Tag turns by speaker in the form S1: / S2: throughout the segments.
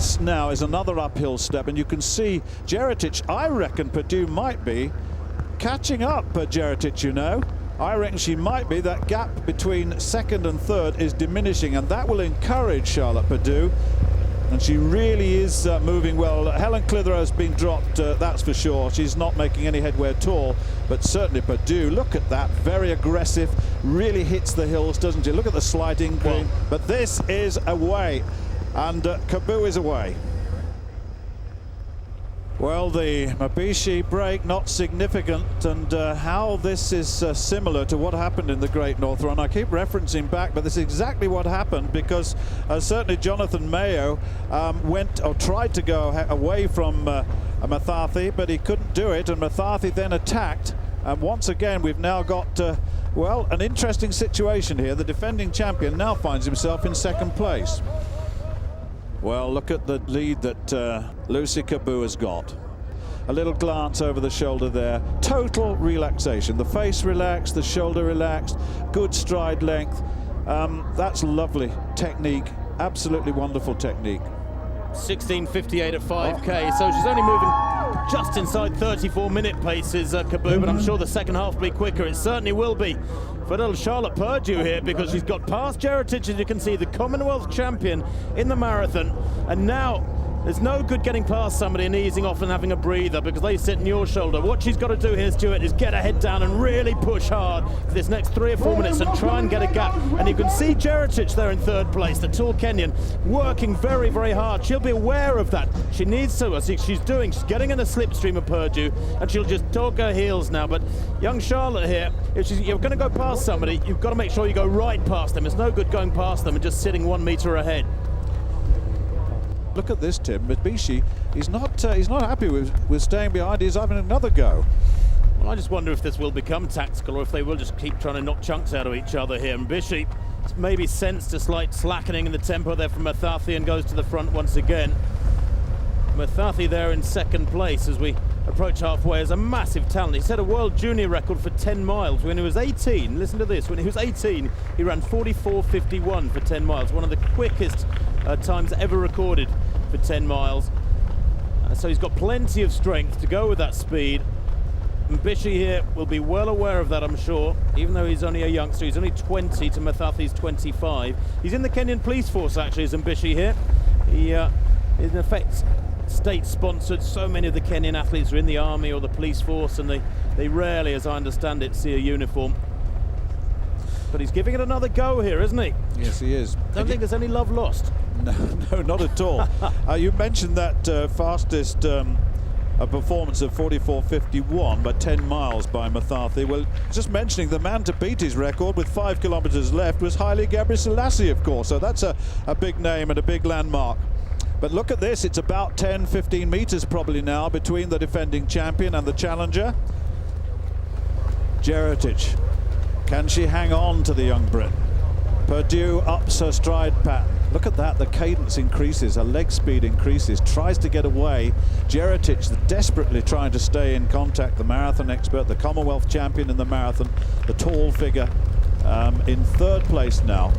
S1: this now is another uphill step, and you can see Jeretic, I reckon Perdue might be catching up Jeretic, you know. I reckon she might be. That gap between second and third is diminishing, and that will encourage Charlotte Perdue. And she really is moving well. Helen Clitheroe's been dropped, that's for sure. She's not making any headway at all. But certainly Perdue, look at that, very aggressive, really hits the hills, doesn't she? Look at the sliding. Well, but this is away, and Kaboo is away. Well, the Mabishi break not significant, and how this is similar to what happened in the Great North Run. I keep referencing back, but this is exactly what happened, because certainly Jonathan Mayo went or tried to go away from Mathathi, but he couldn't do it, and Mathathi then attacked. And once again, we've now got, well, an interesting situation here. The defending champion now finds himself in second place. Well, look at the lead that Lucy Kaboo has got. A little glance over the shoulder there. Total relaxation. The face relaxed, the shoulder relaxed, good stride length. That's lovely technique. Absolutely wonderful technique.
S2: 16:58 at 5K, so she's only moving just inside 34-minute paces, Kaboo, but I'm sure the second half will be quicker. It certainly will be for little Charlotte Perdue here, because she's got past Jeretic, as you can see, the Commonwealth champion in the marathon, and now there's no good getting past somebody and easing off and having a breather, because they sit in your shoulder. What she's got to do here, Stuart, is get her head down and really push hard for this next 3 or 4 minutes and try and get a gap. And you can see Jeretic there in third place, the tall Kenyan, working very, very hard. She'll be aware of that. She needs to. I think she's getting in a slipstream of Perdue, and she'll just dog her heels now. But young Charlotte here, if you're going to go past somebody, you've got to make sure you go right past them. It's no good going past them and just sitting 1 meter ahead.
S1: Look at this, Tim. Mabishi, he's not happy with staying behind. He's having another go.
S2: Well, I just wonder if this will become tactical, or if they will just keep trying to knock chunks out of each other here. Mabishi maybe sensed a slight slackening in the tempo there from Mathathi and goes to the front once again. Mathathi there in second place as we approach halfway is a massive talent. He set a world junior record for 10 miles when he was 18. Listen to this. When he was 18, he ran 44:51 for 10 miles, one of the quickest times ever recorded for 10 miles. So he's got plenty of strength to go with that speed. Mabishi here will be well aware of that, I'm sure, even though he's only a youngster. He's only 20 to Mathathi's 25. He's in the Kenyan police force, actually, is Mabishi here. He is, in effect, state-sponsored. So many of the Kenyan athletes are in the army or the police force, and they rarely, as I understand it, see a uniform. But he's giving it another go here, isn't he?
S1: Yes, he is.
S2: Don't think there's any love lost.
S1: No, not at all. You mentioned that fastest performance of 44:51 by 10 miles by Mathathi. Well, just mentioning the man to beat his record with 5 kilometers left was Haile Gebrselassie, of course. So that's a big name and a big landmark. But look at this. It's about 10-15 meters probably now between the defending champion and the challenger. Jeretic. Can she hang on to the young Brit? Perdue ups her stride pattern. Look at that, the cadence increases, her leg speed increases, tries to get away. Jeretic desperately trying to stay in contact, the marathon expert, the Commonwealth champion in the marathon, the tall figure, in third place now.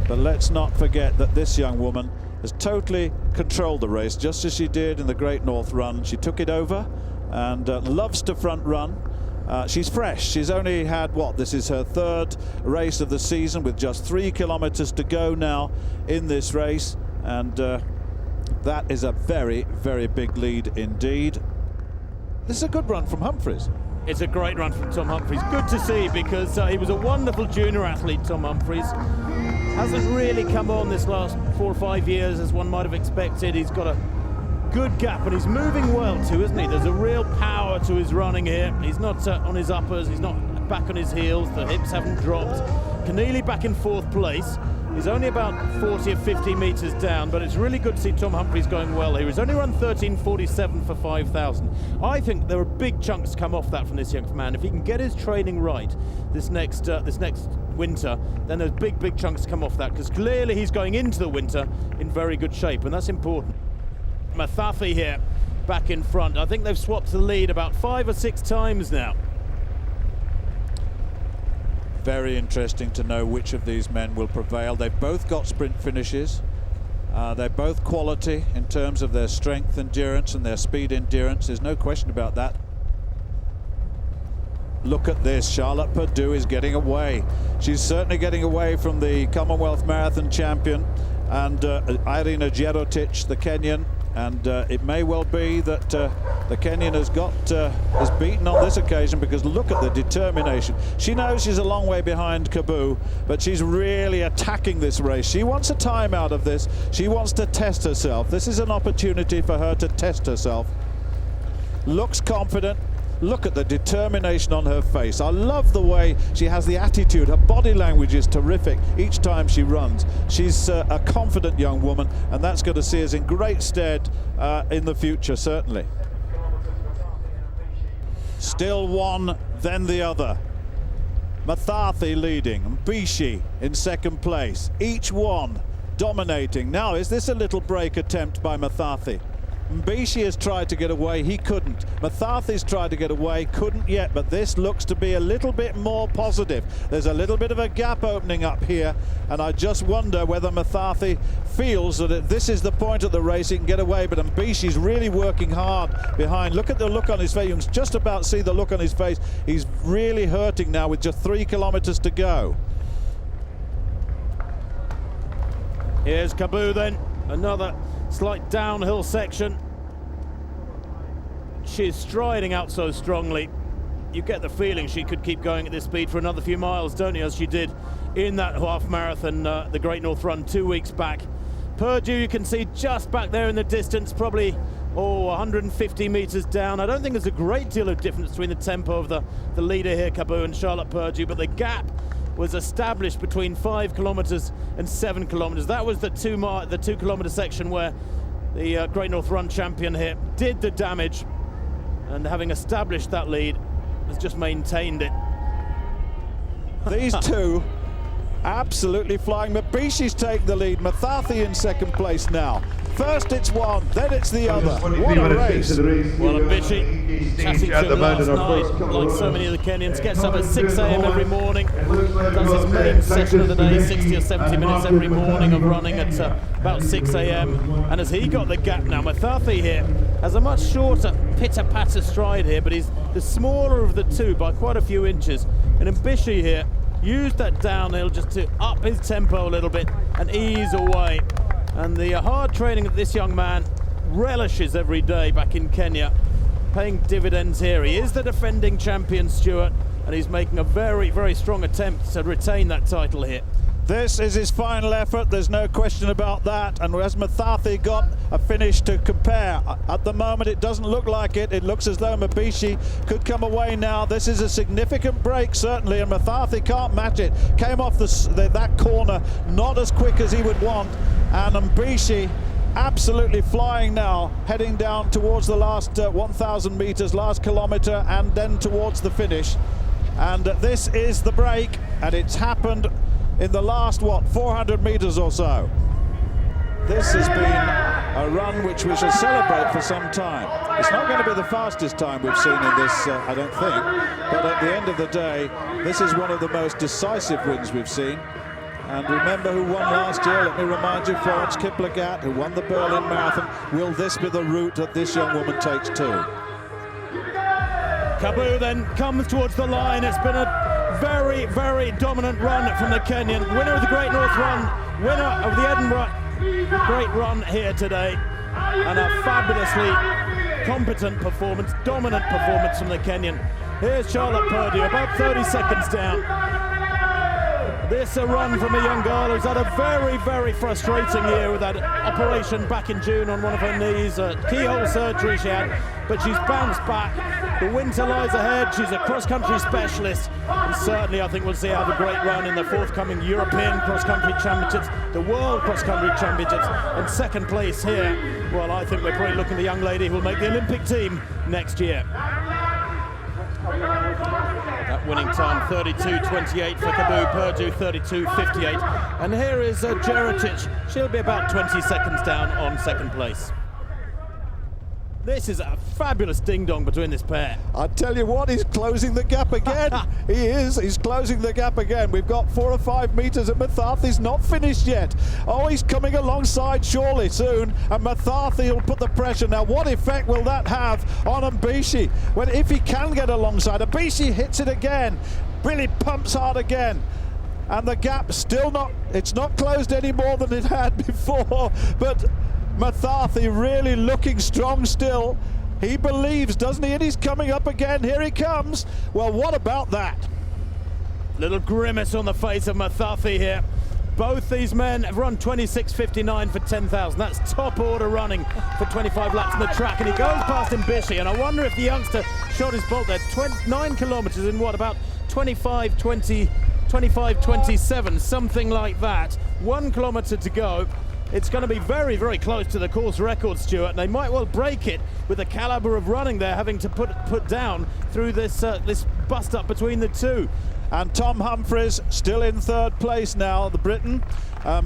S1: But let's not forget that this young woman has totally controlled the race, just as she did in the Great North Run. She took it over and loves to front run. She's fresh. She's only had, this is her third race of the season, with just 3 kilometers to go now in this race, and that is a very, very big lead indeed. This is a good run from Humphries.
S2: It's a great run from Tom Humphries. Good to see, because he was a wonderful junior athlete, Tom Humphries. Hasn't really come on this last 4 or 5 years as one might have expected. He's got a good gap, and he's moving well too, isn't he? There's a real power to his running here. He's not on his uppers, he's not back on his heels, the hips haven't dropped. Keneally back in 4th place. He's only about 40 or 50 meters down, but it's really good to see Tom Humphries going well here. He's only run 13:47 for 5,000. I think there are big chunks come off that from this young man. If he can get his training right this next winter, then there's big chunks come off that, because clearly he's going into the winter in very good shape, and that's important. Mathathi here back in front. I think they've swapped the lead about 5 or 6 times now.
S1: Very interesting to know which of these men will prevail. They've both got sprint finishes. They're both quality in terms of their strength endurance and their speed endurance. There's no question about that. Look at this. Charlotte Purdue is getting away. She's certainly getting away from the Commonwealth Marathon champion and Irina Jerotic, the Kenyan. And it may well be that the Kenyan is beaten on this occasion, because look at the determination. She knows she's a long way behind Kabu, but she's really attacking this race. She wants a time out of this. She wants to test herself. This is an opportunity for her to test herself. Looks confident. Look at the determination on her face. I love the way she has the attitude. Her body language is terrific each time she runs. She's a confident young woman, and that's going to see us in great stead in the future, certainly. Still one, then the other. Mathathi leading, and Bishi in second place. Each one dominating. Now, is this a little break attempt by Mathathi? Bishi has tried to get away, he couldn't. Mathathi's tried to get away, couldn't yet, but this looks to be a little bit more positive. There's a little bit of a gap opening up here, and I just wonder whether Mathathi feels that this is the point of the race, he can get away, but Mbishi's really working hard behind. Look at the look on his face. You can just about see the look on his face. He's really hurting now with just 3 kilometers to go.
S2: Here's Kabu then, another slight downhill section. She's striding out so strongly. You get the feeling she could keep going at this speed for another few miles, don't you, as she did in that half marathon, the Great North Run 2 weeks back. Purdue, you can see just back there in the distance, probably 150 meters down. I don't think there's a great deal of difference between the tempo of the leader here, Kabu, and Charlotte Purdue, but the gap was established between 5 kilometers and 7 kilometers. That was the 2 kilometer section where the Great North Run champion here did the damage, and having established that lead, has just maintained it.
S1: These two absolutely flying. Mbishi's taking the lead. Mathathi in second place now. First it's one, then it's the other. What a race.
S2: Well, Mbishi, chatting to him last night, like so many of the Kenyans, gets up at 6 a.m. every morning, does his main session of the day, 60 or 70 minutes every morning of running at about 6 a.m. And as he got the gap now, Mathathi here has a much shorter pitter-patter stride here, but he's the smaller of the two by quite a few inches. And Mbishi here used that downhill just to up his tempo a little bit and ease away. And the hard training that this young man relishes every day back in Kenya, paying dividends here. He is the defending champion, Stuart, and he's making a very, very strong attempt to retain that title here.
S1: This is his final effort, there's no question about that, and has Mathathi got a finish to compare? At the moment it doesn't look like it. It looks as though Mbishi could come away now. This is a significant break certainly, and Mathathi can't match it. Came off that corner not as quick as he would want, and Mbishi absolutely flying now, heading down towards the last 1,000 meters, last kilometer, and then towards the finish. And this is the break, and it's happened in the last, 400 meters or so. This has been a run which we shall celebrate for some time. It's not going to be the fastest time we've seen in this, I don't think, but at the end of the day, this is one of the most decisive wins we've seen. And remember who won last year? Let me remind you, Florence Kiplagat, who won the Berlin Marathon. Will this be the route that this young woman takes too?
S2: Kabu then comes towards the line. It's been a very, very dominant run from the Kenyan. Winner of the Great North Run, winner of the Edinburgh Great Run here today. And a fabulously competent performance, dominant performance from the Kenyan. Here's Charlotte Purdue, about 30 seconds down. This a run from a young girl who's had a very, very frustrating year with that operation back in June on one of her knees, keyhole surgery she had, but she's bounced back. The winter lies ahead. She's a cross-country specialist, and certainly I think we'll see her have a great run in the forthcoming European cross-country championships, the World Cross-Country Championships, and second place here. Well, I think we're probably looking at the young lady who will make the Olympic team next year. That winning time, 32.28 for Kabu, Purdue 32.58. And here is Jerotic. 'She'll be about 20 seconds down on second place. This is a fabulous ding-dong between this pair.
S1: I tell you what, he's closing the gap again. He's closing the gap again. We've got 4 or 5 metres and McCarthy's not finished yet. Oh, he's coming alongside surely soon, and McCarthy will put the pressure. Now, what effect will that have on Mbishi? Well, if he can get alongside, Mbishi hits it again, really pumps hard again. And the gap still it's not closed any more than it had before, but McCarthy really looking strong still. He believes, doesn't he? And he's coming up again. Here he comes. Well, what about that?
S2: Little grimace on the face of McCarthy here. Both these men have run 26.59 for 10,000. That's top order running for 25 laps on the track. And he goes past Mbishi. And I wonder if the youngster shot his bolt there. 9 kilometres in what, about 25.27, something like that. 1 kilometre to go. It's going to be very, very close to the course record, Stuart, and they might well break it with the calibre of running they're having to put down through this this bust-up between the two.
S1: And Tom Humphries still in 3rd place now, the Briton,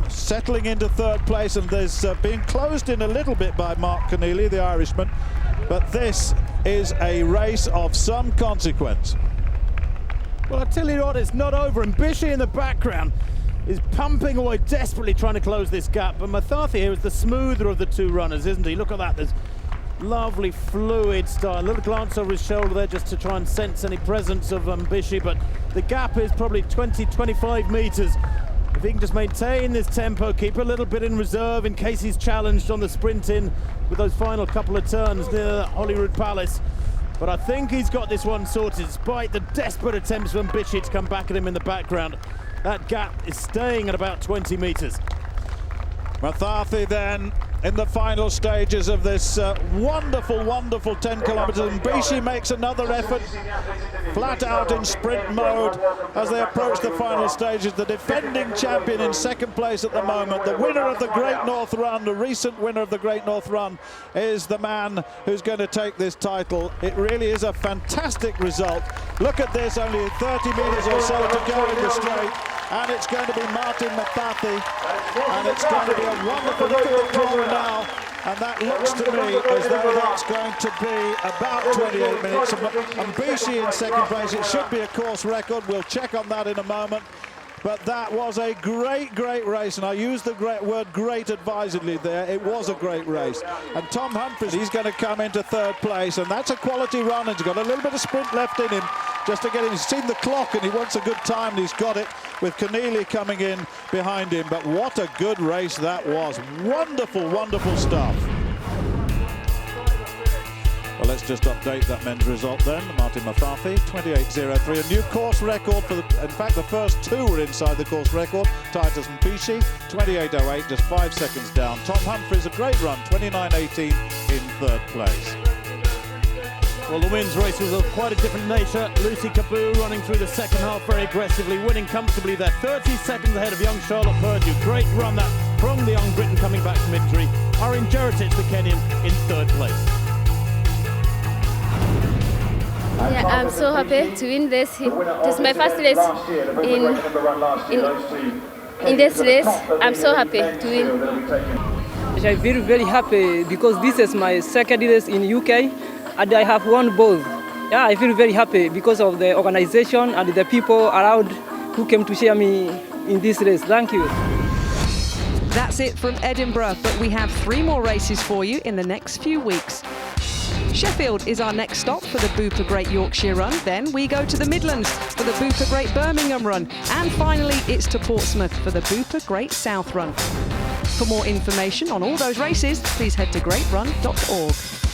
S1: settling into 3rd place, and there's being closed in a little bit by Mark Keneally, the Irishman, but this is a race of some consequence.
S2: Well, I tell you what, it's not over. Mbishi in the background is pumping away, desperately trying to close this gap. But McCarthy here is the smoother of the two runners, isn't he? Look at that. There's lovely fluid style. A little glance over his shoulder there just to try and sense any presence of Mbishi. But the gap is probably 20, 25 metres. If he can just maintain this tempo, keep a little bit in reserve in case he's challenged on the sprint in with those final couple of turns near Holyrood Palace. But I think he's got this one sorted, despite the desperate attempts for Mbishi to come back at him in the background. That gap is staying at about 20 metres.
S1: McCarthy then in the final stages of this wonderful, wonderful 10 kilometres. Mbishi makes another effort, flat out in sprint mode as they approach the final stages. The defending champion in 2nd place at the moment, the winner of the Great North Run, the recent winner of the Great North Run, is the man who's going to take this title. It really is a fantastic result. Look at this, only 30 metres or so to go in the straight. And it's going to be Martin McCarthy, and it's going to be a wonderful look at the corner now, and that looks to me as though that's going to be about 28 minutes. Mbishi in 2nd place. It should be a course record. We'll check on that in a moment. But that was a great, great race, and I use the word great advisedly there. It was a great race. And Tom Humphries, he's going to come into 3rd place, and that's a quality run, and he's got a little bit of sprint left in him just to get him. He's seen the clock, and he wants a good time, and he's got it with Keneally coming in behind him. But what a good race that was. Wonderful, wonderful stuff. Well, let's just update that men's result then. Martin McCarthy, 28.03, a new course record for in fact, the first 2 were inside the course record. Titus Mbishi, 28.08, just 5 seconds down. Tom Humphries, a great run, 29.18 in 3rd place.
S2: Well, the women's race was of quite a different nature. Lucy Caboo running through the 2nd half very aggressively, winning comfortably there, 30 seconds ahead of young Charlotte Purdue. Great run that from the young Briton coming back from injury. Arin Jeritic, the Kenyan, in 3rd place.
S3: Yeah, I'm so happy to win this. This is my first race in this race. I'm so happy to win.
S4: I'm very, very happy because this is my 2nd race in UK and I have won both. Yeah, I feel very happy because of the organization and the people around who came to share me in this race. Thank you.
S5: That's it from Edinburgh, but we have 3 more races for you in the next few weeks. Sheffield is our next stop for the Bupa Great Yorkshire Run. Then we go to the Midlands for the Bupa Great Birmingham Run. And finally, it's to Portsmouth for the Bupa Great South Run. For more information on all those races, please head to greatrun.org.